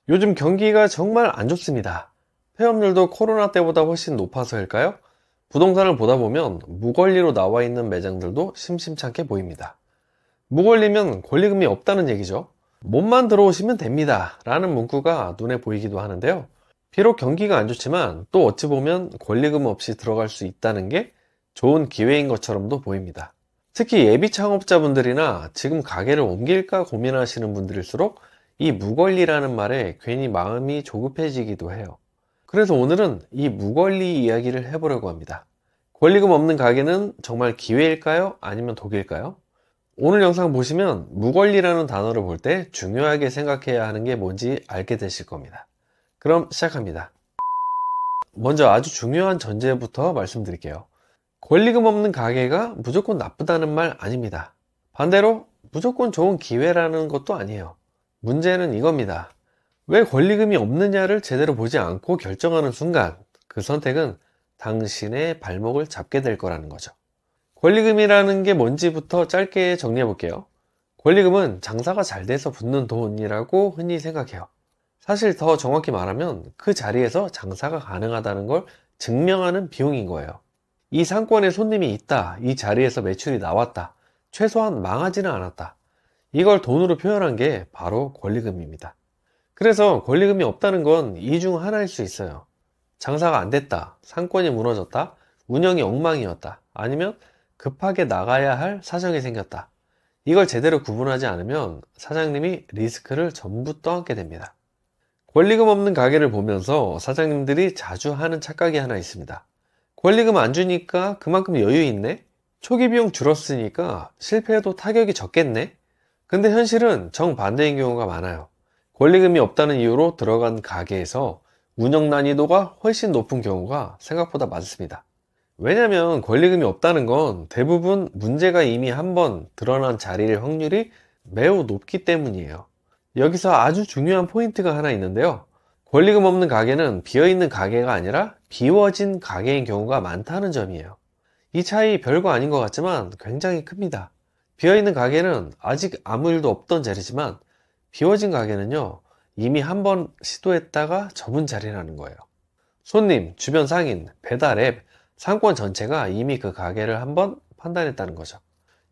요즘 경기가 정말 안 좋습니다. 폐업률도 코로나 때보다 훨씬 높아서일까요? 부동산을 보다 보면 무권리로 나와 있는 매장들도 심심찮게 보입니다. 무권리면 권리금이 없다는 얘기죠. 몸만 들어오시면 됩니다 라는 문구가 눈에 보이기도 하는데요. 비록 경기가 안 좋지만 또 어찌 보면 권리금 없이 들어갈 수 있다는 게 좋은 기회인 것처럼도 보입니다. 특히 예비 창업자분들이나 지금 가게를 옮길까 고민하시는 분들일수록 이 무권리라는 말에 괜히 마음이 조급해지기도 해요. 그래서 오늘은 이 무권리 이야기를 해보려고 합니다. 권리금 없는 가게는 정말 기회일까요? 아니면 독일까요? 오늘 영상 보시면 무권리라는 단어를 볼 때 중요하게 생각해야 하는 게 뭔지 알게 되실 겁니다. 그럼 시작합니다. 먼저 아주 중요한 전제부터 말씀드릴게요. 권리금 없는 가게가 무조건 나쁘다는 말 아닙니다. 반대로 무조건 좋은 기회라는 것도 아니에요. 문제는 이겁니다. 왜 권리금이 없느냐를 제대로 보지 않고 결정하는 순간 그 선택은 당신의 발목을 잡게 될 거라는 거죠. 권리금이라는 게 뭔지부터 짧게 정리해 볼게요. 권리금은 장사가 잘 돼서 붙는 돈이라고 흔히 생각해요. 사실 더 정확히 말하면 그 자리에서 장사가 가능하다는 걸 증명하는 비용인 거예요. 이 상권에 손님이 있다, 이 자리에서 매출이 나왔다, 최소한 망하지는 않았다. 이걸 돈으로 표현한 게 바로 권리금입니다. 그래서 권리금이 없다는 건 이 중 하나일 수 있어요. 장사가 안 됐다, 상권이 무너졌다, 운영이 엉망이었다, 아니면 급하게 나가야 할 사정이 생겼다. 이걸 제대로 구분하지 않으면 사장님이 리스크를 전부 떠안게 됩니다. 권리금 없는 가게를 보면서 사장님들이 자주 하는 착각이 하나 있습니다. 권리금 안 주니까 그만큼 여유 있네? 초기 비용 줄었으니까 실패해도 타격이 적겠네? 근데 현실은 정반대인 경우가 많아요. 권리금이 없다는 이유로 들어간 가게에서 운영 난이도가 훨씬 높은 경우가 생각보다 많습니다. 왜냐면 권리금이 없다는 건 대부분 문제가 이미 한번 드러난 자리일 확률이 매우 높기 때문이에요. 여기서 아주 중요한 포인트가 하나 있는데요. 권리금 없는 가게는 비어있는 가게가 아니라 비워진 가게인 경우가 많다는 점이에요. 이 차이 별거 아닌 것 같지만 굉장히 큽니다. 비어있는 가게는 아직 아무 일도 없던 자리지만 비워진 가게는요, 이미 한번 시도했다가 접은 자리라는 거예요. 손님, 주변 상인, 배달 앱, 상권 전체가 이미 그 가게를 한번 판단했다는 거죠.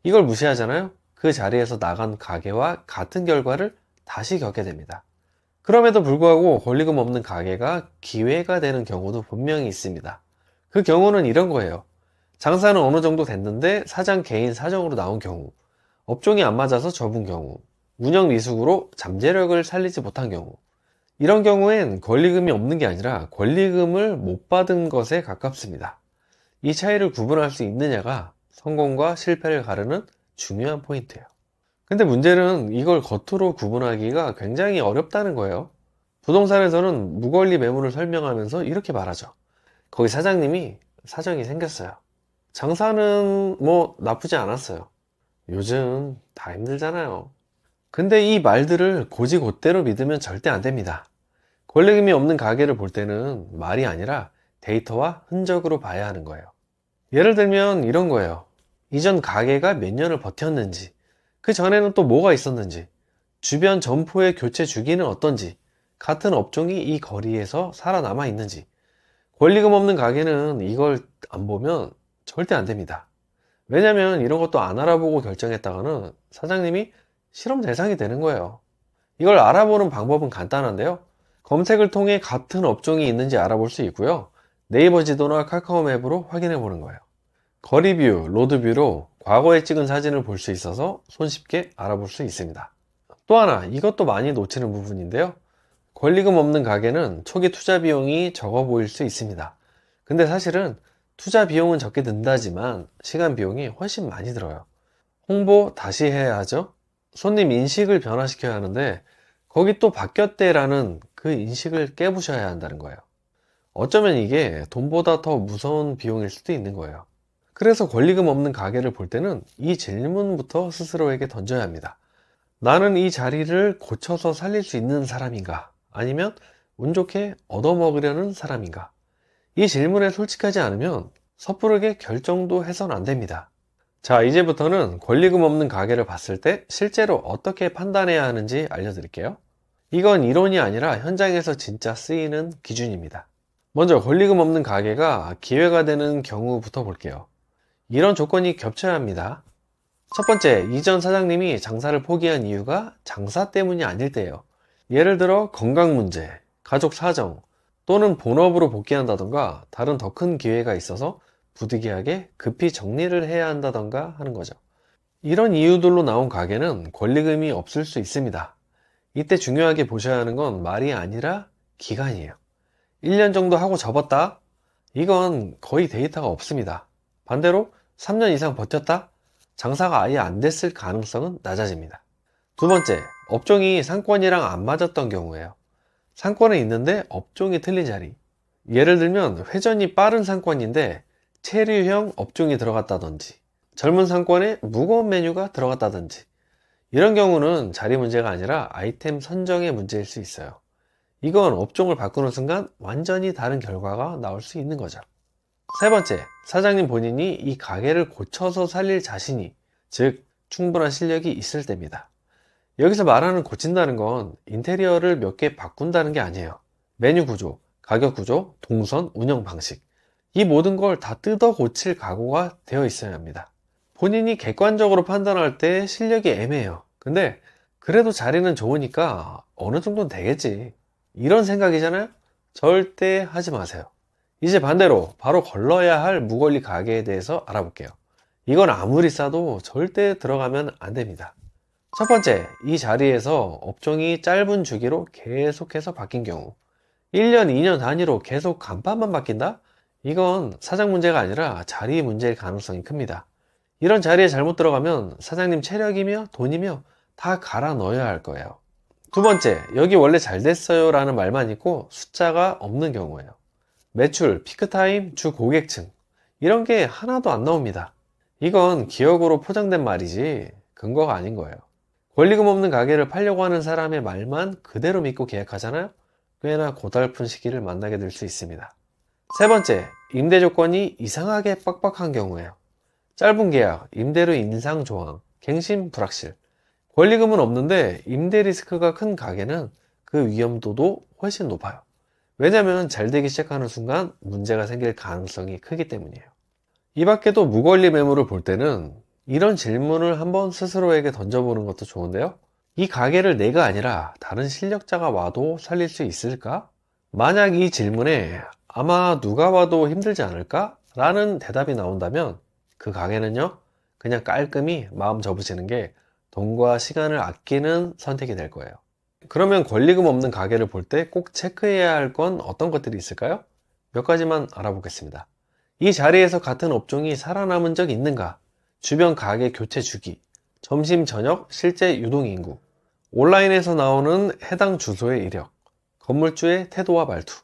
이걸 무시하잖아요? 그 자리에서 나간 가게와 같은 결과를 다시 겪게 됩니다. 그럼에도 불구하고 권리금 없는 가게가 기회가 되는 경우도 분명히 있습니다. 그 경우는 이런 거예요. 장사는 어느 정도 됐는데 사장 개인 사정으로 나온 경우, 업종이 안 맞아서 접은 경우, 운영 미숙으로 잠재력을 살리지 못한 경우, 이런 경우엔 권리금이 없는 게 아니라 권리금을 못 받은 것에 가깝습니다. 이 차이를 구분할 수 있느냐가 성공과 실패를 가르는 중요한 포인트예요. 근데 문제는 이걸 겉으로 구분하기가 굉장히 어렵다는 거예요. 부동산에서는 무권리 매물을 설명하면서 이렇게 말하죠. 거기 사장님이 사정이 생겼어요. 장사는 뭐 나쁘지 않았어요. 요즘 다 힘들잖아요. 근데 이 말들을 곧이곧대로 믿으면 절대 안 됩니다. 권리금이 없는 가게를 볼 때는 말이 아니라 데이터와 흔적으로 봐야 하는 거예요. 예를 들면 이런 거예요. 이전 가게가 몇 년을 버텼는지, 그 전에는 또 뭐가 있었는지, 주변 점포의 교체 주기는 어떤지, 같은 업종이 이 거리에서 살아남아 있는지. 권리금 없는 가게는 이걸 안 보면 절대 안 됩니다. 왜냐면 이런 것도 안 알아보고 결정했다가는 사장님이 실험 대상이 되는 거예요. 이걸 알아보는 방법은 간단한데요. 검색을 통해 같은 업종이 있는지 알아볼 수 있고요. 네이버 지도나 카카오 맵으로 확인해 보는 거예요. 거리뷰, 로드뷰로 과거에 찍은 사진을 볼 수 있어서 손쉽게 알아볼 수 있습니다. 또 하나, 이것도 많이 놓치는 부분인데요. 권리금 없는 가게는 초기 투자 비용이 적어 보일 수 있습니다. 근데 사실은 투자 비용은 적게 든다지만 시간 비용이 훨씬 많이 들어요. 홍보 다시 해야 하죠. 손님 인식을 변화시켜야 하는데 거기 또 바뀌었대라는 그 인식을 깨부셔야 한다는 거예요. 어쩌면 이게 돈보다 더 무서운 비용일 수도 있는 거예요. 그래서 권리금 없는 가게를 볼 때는 이 질문부터 스스로에게 던져야 합니다. 나는 이 자리를 고쳐서 살릴 수 있는 사람인가? 아니면 운 좋게 얻어먹으려는 사람인가? 이 질문에 솔직하지 않으면 섣부르게 결정도 해서는 안 됩니다. 자, 이제부터는 권리금 없는 가게를 봤을 때 실제로 어떻게 판단해야 하는지 알려드릴게요. 이건 이론이 아니라 현장에서 진짜 쓰이는 기준입니다. 먼저 권리금 없는 가게가 기회가 되는 경우부터 볼게요. 이런 조건이 겹쳐야 합니다. 첫 번째, 이전 사장님이 장사를 포기한 이유가 장사 때문이 아닐 때예요. 예를 들어 건강 문제, 가족 사정, 또는 본업으로 복귀한다던가 다른 더 큰 기회가 있어서 부득이하게 급히 정리를 해야 한다던가 하는 거죠. 이런 이유들로 나온 가게는 권리금이 없을 수 있습니다. 이때 중요하게 보셔야 하는 건 말이 아니라 기간이에요. 1년 정도 하고 접었다? 이건 거의 데이터가 없습니다. 반대로 3년 이상 버텼다? 장사가 아예 안 됐을 가능성은 낮아집니다. 두 번째, 업종이 상권이랑 안 맞았던 경우예요. 상권에 있는데 업종이 틀린 자리. 예를 들면 회전이 빠른 상권인데 체류형 업종이 들어갔다든지 젊은 상권에 무거운 메뉴가 들어갔다든지 이런 경우는 자리 문제가 아니라 아이템 선정의 문제일 수 있어요. 이건 업종을 바꾸는 순간 완전히 다른 결과가 나올 수 있는 거죠. 세 번째, 사장님 본인이 이 가게를 고쳐서 살릴 자신이, 즉 충분한 실력이 있을 때입니다. 여기서 말하는 고친다는 건 인테리어를 몇 개 바꾼다는 게 아니에요. 메뉴 구조, 가격 구조, 동선, 운영 방식, 이 모든 걸 다 뜯어 고칠 각오가 되어 있어야 합니다. 본인이 객관적으로 판단할 때 실력이 애매해요. 근데 그래도 자리는 좋으니까 어느 정도는 되겠지, 이런 생각이잖아요? 절대 하지 마세요. 이제 반대로 바로 걸러야 할 무권리 가게에 대해서 알아볼게요. 이건 아무리 싸도 절대 들어가면 안 됩니다. 첫 번째, 이 자리에서 업종이 짧은 주기로 계속해서 바뀐 경우. 1년, 2년 단위로 계속 간판만 바뀐다? 이건 사장 문제가 아니라 자리 문제일 가능성이 큽니다. 이런 자리에 잘못 들어가면 사장님 체력이며 돈이며 다 갈아 넣어야 할 거예요. 두 번째, 여기 원래 잘 됐어요 라는 말만 있고 숫자가 없는 경우예요. 매출, 피크타임, 주 고객층, 이런 게 하나도 안 나옵니다. 이건 기억으로 포장된 말이지 근거가 아닌 거예요. 권리금 없는 가게를 팔려고 하는 사람의 말만 그대로 믿고 계약하잖아요? 꽤나 고달픈 시기를 만나게 될 수 있습니다. 세 번째, 임대 조건이 이상하게 빡빡한 경우예요. 짧은 계약, 임대료 인상 조항, 갱신 불확실. 권리금은 없는데 임대 리스크가 큰 가게는 그 위험도도 훨씬 높아요. 왜냐하면 잘 되기 시작하는 순간 문제가 생길 가능성이 크기 때문이에요. 이 밖에도 무권리 매물을 볼 때는 이런 질문을 한번 스스로에게 던져보는 것도 좋은데요. 이 가게를 내가 아니라 다른 실력자가 와도 살릴 수 있을까? 만약 이 질문에 아마 누가 와도 힘들지 않을까? 라는 대답이 나온다면 그 가게는요, 그냥 깔끔히 마음 접으시는 게 돈과 시간을 아끼는 선택이 될 거예요. 그러면 권리금 없는 가게를 볼 때 꼭 체크해야 할 건 어떤 것들이 있을까요? 몇 가지만 알아보겠습니다. 이 자리에서 같은 업종이 살아남은 적이 있는가? 주변 가게 교체 주기, 점심, 저녁, 실제 유동인구, 온라인에서 나오는 해당 주소의 이력, 건물주의 태도와 말투.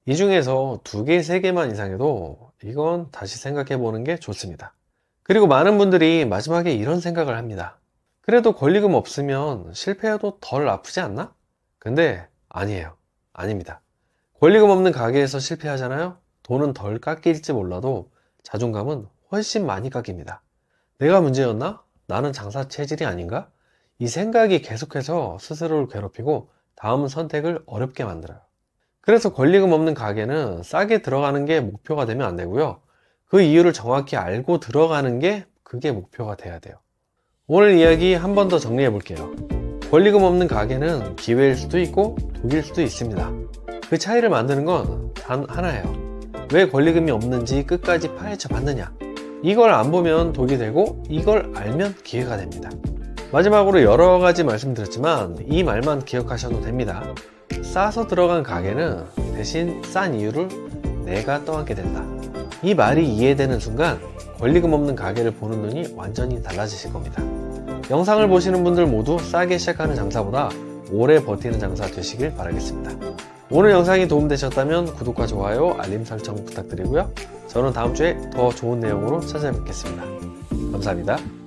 이 중에서 2개, 3개만 이상해도 이건 다시 생각해 보는 게 좋습니다. 그리고 많은 분들이 마지막에 이런 생각을 합니다. 그래도 권리금 없으면 실패해도 덜 아프지 않나? 근데 아니에요. 아닙니다. 권리금 없는 가게에서 실패하잖아요? 돈은 덜 깎일지 몰라도 자존감은 훨씬 많이 깎입니다. 내가 문제였나? 나는 장사 체질이 아닌가? 이 생각이 계속해서 스스로를 괴롭히고 다음 선택을 어렵게 만들어요. 그래서 권리금 없는 가게는 싸게 들어가는 게 목표가 되면 안 되고요. 그 이유를 정확히 알고 들어가는 게 그게 목표가 돼야 돼요. 오늘 이야기 한 번 더 정리해 볼게요. 권리금 없는 가게는 기회일 수도 있고 독일 수도 있습니다. 그 차이를 만드는 건 단 하나예요. 왜 권리금이 없는지 끝까지 파헤쳐 봤느냐? 이걸 안 보면 독이 되고 이걸 알면 기회가 됩니다. 마지막으로 여러 가지 말씀드렸지만 이 말만 기억하셔도 됩니다. 싸서 들어간 가게는 대신 싼 이유를 내가 떠안게 된다. 이 말이 이해되는 순간 권리금 없는 가게를 보는 눈이 완전히 달라지실 겁니다. 영상을 보시는 분들 모두 싸게 시작하는 장사보다 오래 버티는 장사 되시길 바라겠습니다. 오늘 영상이 도움되셨다면 구독과 좋아요, 알림 설정 부탁드리고요. 저는 다음 주에 더 좋은 내용으로 찾아뵙겠습니다. 감사합니다.